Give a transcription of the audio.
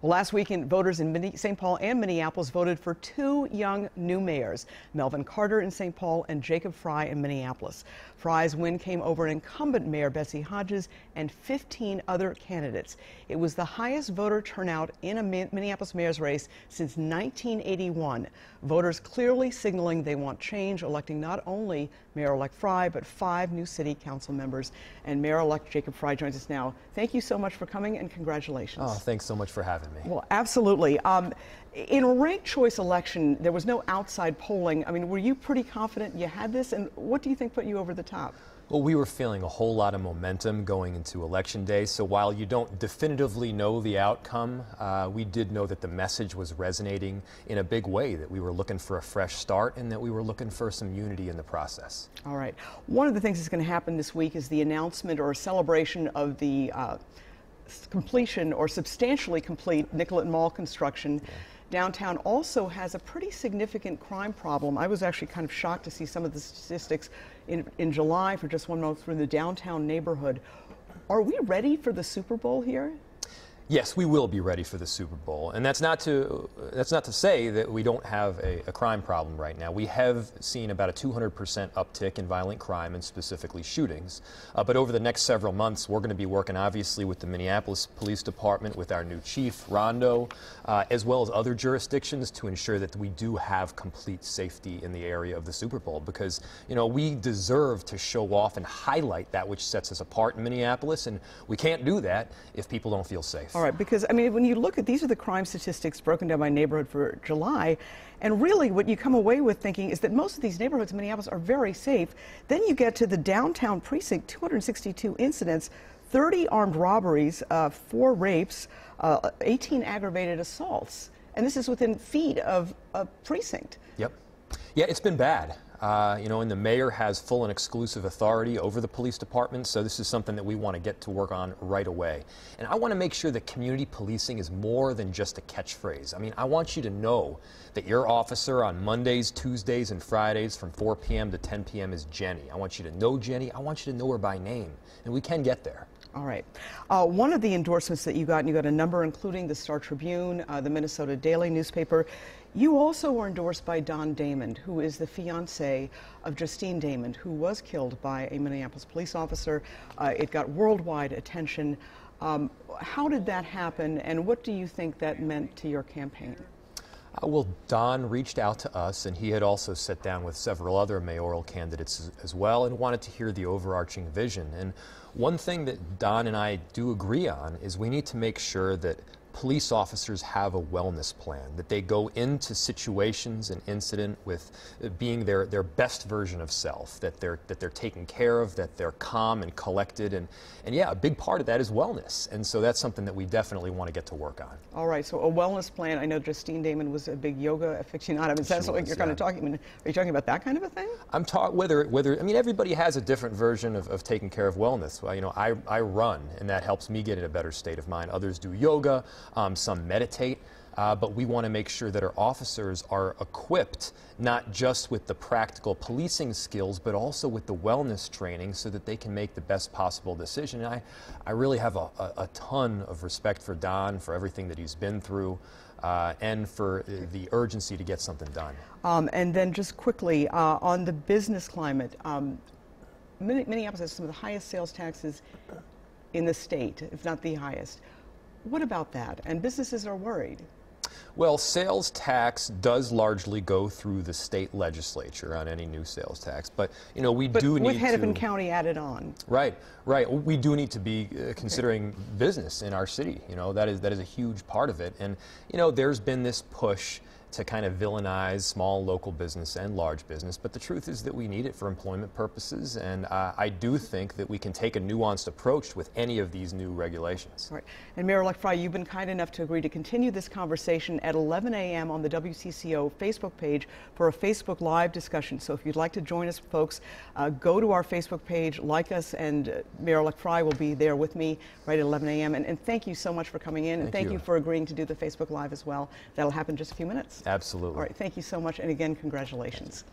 Well, last weekend, voters in St. Paul and Minneapolis voted for two young new mayors, Melvin Carter in St. Paul and Jacob Frey in Minneapolis. Frey's win came over incumbent Mayor Betsy Hodges and 15 other candidates. It was the highest voter turnout in a Minneapolis mayor's race since 1981. Voters clearly signaling they want change, electing not only Mayor-elect Frey, but 5 new city council members. And Mayor-elect Jacob Frey joins us now. Thank you so much for coming, and congratulations. Oh, thanks so much for having me. Well, absolutely. In a ranked choice election, there was no outside polling. I mean, were you pretty confident you had this? And what do you think put you over the top? Well, we were feeling a whole lot of momentum going into Election Day, so while you don't definitively know the outcome, we did know that the message was resonating in a big way, that we were looking for a fresh start and that we were looking for some unity in the process. All right. One of the things that's going to happen this week is the announcement or celebration of the completion or substantially complete Nicollet Mall construction. Yeah. Downtown also has a pretty significant crime problem. I was actually kind of shocked to see some of the statistics in July for just 1 month through the downtown neighborhood. Are we ready for the Super Bowl here? Yes, we will be ready for the Super Bowl, and that's not to say that we don't have a crime problem right now. We have seen about a 200% uptick in violent crime and specifically shootings. But over the next several months, we're going to be working obviously with the Minneapolis Police Department, with our new chief, Rondo, as well as other jurisdictions to ensure that we do have complete safety in the area of the Super Bowl, because we deserve to show off and highlight that which sets us apart in Minneapolis, and we can't do that if people don't feel safe. All right, because, I mean, when you look at, these are the crime statistics broken down by neighborhood for July, and really what you come away with thinking is that most of these neighborhoods in Minneapolis are very safe. Then you get to the downtown precinct, 262 incidents, 30 armed robberies, 4 rapes, 18 aggravated assaults. And this is within feet of a precinct. Yep. Yeah, it's been bad. And the mayor has full and exclusive authority over the police department, so this is something that we want to get to work on right away. And I want to make sure that community policing is more than just a catchphrase. I mean, I want you to know that your officer on Mondays, Tuesdays, and Fridays from 4 p.m. to 10 p.m. is Jenny. I want you to know Jenny. I want you to know her by name, and we can get there. All right. One of the endorsements that you got, and you got a number including the Star Tribune, the Minnesota Daily newspaper. You also were endorsed by Don Damon, who is the fiancé of Justine Damon, who was killed by a Minneapolis police officer. It got worldwide attention. How did that happen, and what do you think that meant to your campaign? Well, Don reached out to us, and he had also sat down with several other mayoral candidates as well and wanted to hear the overarching vision. And one thing that Don and I do agree on is we need to make sure that police officers have a wellness plan, that they go into situations and incident with being their best version of self, that they're taken care of, that they're calm and collected, and yeah, a big part of that is wellness, and so that's something that we definitely want to get to work on. All right, so a wellness plan. I know Justine Damon was a big yoga aficionado. I mean, that's what you're kind of talking. I mean, are you talking about that kind of a thing? I'm talking whether I mean, everybody has a different version of taking care of wellness. Well, I run, and that helps me get in a better state of mind. Others do yoga. Some meditate, but we want to make sure that our officers are equipped not just with the practical policing skills, but also with the wellness training so that they can make the best possible decision. And I really have a ton of respect for Don, for everything that he's been through, and for the urgency to get something done. And then just quickly, on the business climate, Minneapolis has some of the highest sales taxes in the state, if not the highest. What about that? And businesses are worried. Well, sales tax does largely go through the state legislature on any new sales tax, but we do need to. With Hennepin County added on. Right. We do need to be considering business in our city. That is a huge part of it, and there's been this push to kind of villainize small local business and large business, but the truth is that we need it for employment purposes, and I do think that we can take a nuanced approach with any of these new regulations. Right. And Mayor-elect Frey, you've been kind enough to agree to continue this conversation at 11 a.m. on the WCCO Facebook page for a Facebook Live discussion. So if you'd like to join us, folks, go to our Facebook page, like us, and Mayor-elect Frey will be there with me right at 11 a.m. And thank you so much for coming in, and thank you for agreeing to do the Facebook Live as well. That'll happen in just a few minutes. Absolutely. All right, thank you so much, and again, congratulations.